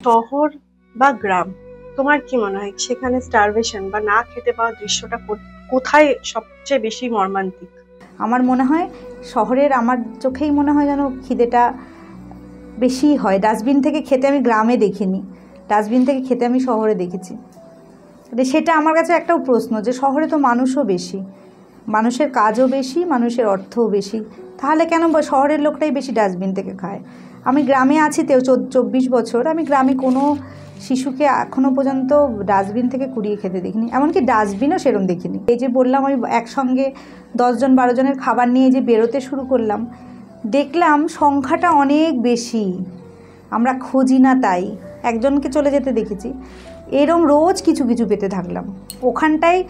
শহর বা গ্রাম, তোমার কি মনে হয় সেখানে স্টারভেশন বা না খেতে পাওয়া দৃশ্যটা কোথায় সবচেয়ে বেশি মর্মান্তিক? আমার মনে হয় শহরের, আমার চোখেই মনে হয় যেন খিদেটা বেশি হয়। ডাস্টবিন থেকে খেতে আমি গ্রামে দেখিনি, ডাস্টবিন থেকে খেতে আমি শহরে দেখেছি। সেটা আমার কাছে একটাও প্রশ্ন, যে শহরে তো মানুষও বেশি, মানুষের কাজও বেশি, মানুষের অর্থও বেশি, তাহলে কেন শহরের লোকটাই বেশি ডাস্টবিন থেকে খায়? আমি গ্রামে আছি 24 বছর, আমি গ্রামে কোনো শিশুকে এখনও পর্যন্ত ডাস্টবিন থেকে কুড়িয়ে খেতে দেখিনি, এমনকি ডাস্টবিনও সেরকম দেখিনি। এই যে বললাম আমি একসঙ্গে 10-12 জনের খাবার নিয়ে যে বেরোতে শুরু করলাম, দেখলাম সংখ্যাটা অনেক বেশি, আমরা খুঁজি না তাই একজনকে চলে যেতে দেখেছি। এরম রোজ কিছু কিছু পেতে থাকলাম। ওখানটায়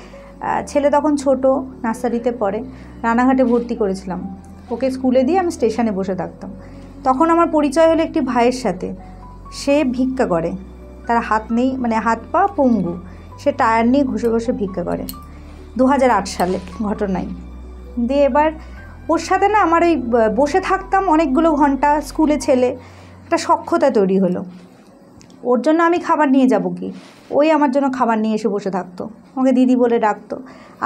ছেলে তখন ছোট, নার্সারিতে পড়ে, রানাঘাটে ভর্তি করেছিলাম, ওকে স্কুলে দিয়ে আমি স্টেশনে বসে থাকতাম। তখন আমার পরিচয় হলো একটি ভাইয়ের সাথে, সে ভিক্ষা করে, তার হাত নেই, মানে হাত পা পঙ্গু, সে টায়ার নিয়ে ঘষে ঘষে ভিক্ষা করে। 2008 সালে ঘটনায় দিয়ে এবার ওর সাথে না আমার ওই বসে থাকতাম অনেকগুলো ঘন্টা, স্কুলে ছেলে, একটা সখ্যতা তৈরি হলো। ওর জন্য আমি খাবার নিয়ে যাব কি, ওই আমার জন্য খাবার নিয়ে এসে বসে থাকতো, আমাকে দিদি বলে ডাকতো।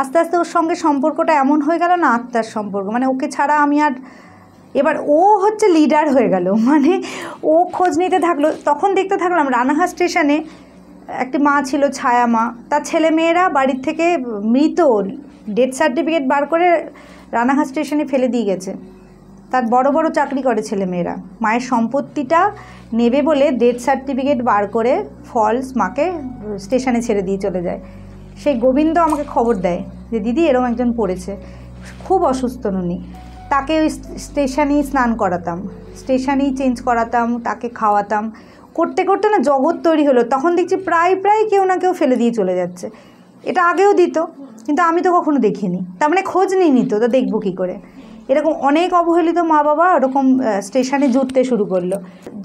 আস্তে আস্তে ওর সঙ্গে সম্পর্কটা এমন হয়ে গেল না, আত্মার সম্পর্ক, মানে ওকে ছাড়া আমি আর, এবার ও হচ্ছে লিডার হয়ে গেল, মানে ও খোঁজ নিতে থাকলো। তখন দেখতে থাকলাম রানাঘাট স্টেশনে একটি মা ছিল, ছায়া মা, তার ছেলে মেয়েরা বাড়ির থেকে মৃত ডেথ সার্টিফিকেট বার করে রানাঘাট স্টেশনে ফেলে দিয়ে গেছে। তার বড় বড় চাকরি করে ছেলে মেয়েরা, মায়ের সম্পত্তিটা নেবে বলে ডেথ সার্টিফিকেট বার করে ফলস মাকে স্টেশনে ছেড়ে দিয়ে চলে যায়। সেই গোবিন্দ আমাকে খবর দেয় যে দিদি এরকম একজন পড়েছে, খুব অসুস্থ উনি, তাকে ওই স্টেশনেই স্নান করাতাম, স্টেশনেই চেঞ্জ করাতাম, তাকে খাওয়াতাম, করতে করতে না জগৎ তৈরি হলো। তখন দেখছি প্রায় কেউ না কেউ ফেলে দিয়ে চলে যাচ্ছে। এটা আগেও দিত, কিন্তু আমি তো কখনো দেখিনি, তার মানে খোঁজ নেই নিত, তো দেখবো কী করে? এরকম অনেক অবহেলিত মা বাবা ওরকম স্টেশনে জুটতে শুরু করলো।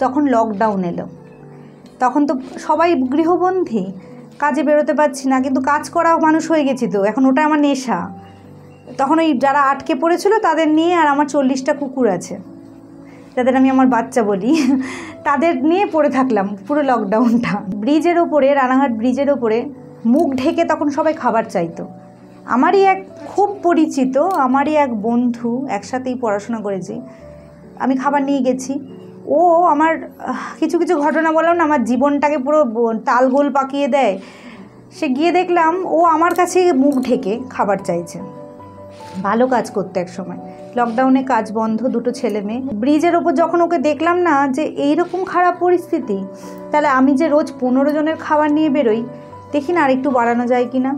যখন লকডাউন এলো তখন তো সবাই গৃহবন্দী, কাজে বেরোতে পারছি না, কিন্তু কাজ করা মানুষ হয়ে গেছি তো, এখন ওটা আমার নেশা। তখন ওই যারা আটকে পড়েছিল তাদের নিয়ে, আর আমার 40টা কুকুর আছে যাদের আমি আমার বাচ্চা বলি, তাদের নিয়ে পড়ে থাকলাম পুরো লকডাউনটা। ব্রিজের ওপরে, রানাঘাট ব্রিজের ওপরে মুখ ঢেকে তখন সবাই খাবার চাইতো। আমারই এক খুব পরিচিত, আমারই এক বন্ধু, একসাথেই পড়াশোনা করেছি, আমি খাবার নিয়ে গেছি। ও আমার কিছু কিছু ঘটনা বললাম না, আমার জীবনটাকে পুরো তালগোল পাকিয়ে দেয়। সে গিয়ে দেখলাম ও আমার কাছে মুখ ঢেকে খাবার চাইছে, ভালো কাজ করতে এক সময়, লকডাউনে কাজ বন্ধ, দুটো ছেলে মেয়ে। ব্রিজের ওপর যখন ওকে দেখলাম না যে এইরকম খারাপ পরিস্থিতি, তাহলে আমি যে রোজ 15 জনের খাবার নিয়ে বেরোই, দেখি না আর একটু বাড়ানো যায় কি না,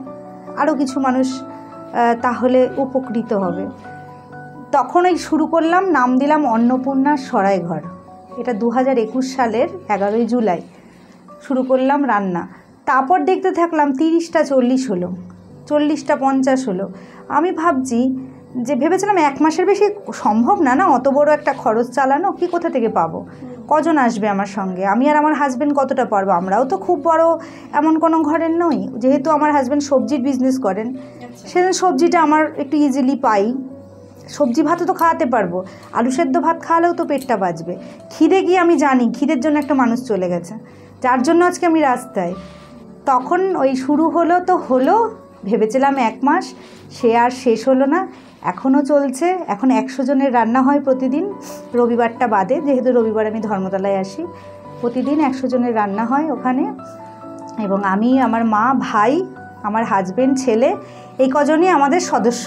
আরও কিছু মানুষ তাহলে উপকৃত হবে। তখন এই শুরু করলাম, নাম দিলাম অন্নপূর্ণার সরাইঘর। এটা 2021 সালের 11ই জুলাই শুরু করলাম রান্না। তারপর দেখতে থাকলাম 30টা 40 হলো, 40টা 50 হলো। আমি ভাবছি যে ভেবেছিলাম 1 মাসের বেশি সম্ভব না, অত বড় একটা খরচ চালানো, কি কোথা থেকে পাবো, কজন আসবে আমার সঙ্গে, আমি আর আমার হাজব্যান্ড কতটা পারবো, আমরাও তো খুব বড় এমন কোনো ঘরের নই। যেহেতু আমার হাজব্যান্ড সবজির বিজনেস করেন, সেদিন সবজিটা আমার একটু ইজিলি পাই, সবজি ভাতও তো খাওয়াতে পারবো, আলু সেদ্ধ ভাত খাওয়ালেও তো পেটটা বাঁচবে। খিদে গিয়ে আমি জানি খিদের জন্য একটা মানুষ চলে গেছে, যার জন্য আজকে আমি রাস্তায়। তখন ওই শুরু হলো তো হলো, ভেবেছিলাম 1 মাস, সে আর শেষ হলো না, এখনও চলছে। এখন 100 জনের রান্না হয় প্রতিদিন, রবিবারটা বাদে, যেহেতু রবিবার আমি ধর্মতলায় আসি, প্রতিদিন 100 জনের রান্না হয় ওখানে। এবং আমি, আমার মা, ভাই, আমার হাজব্যান্ড, ছেলে, এই কজনই আমাদের সদস্য।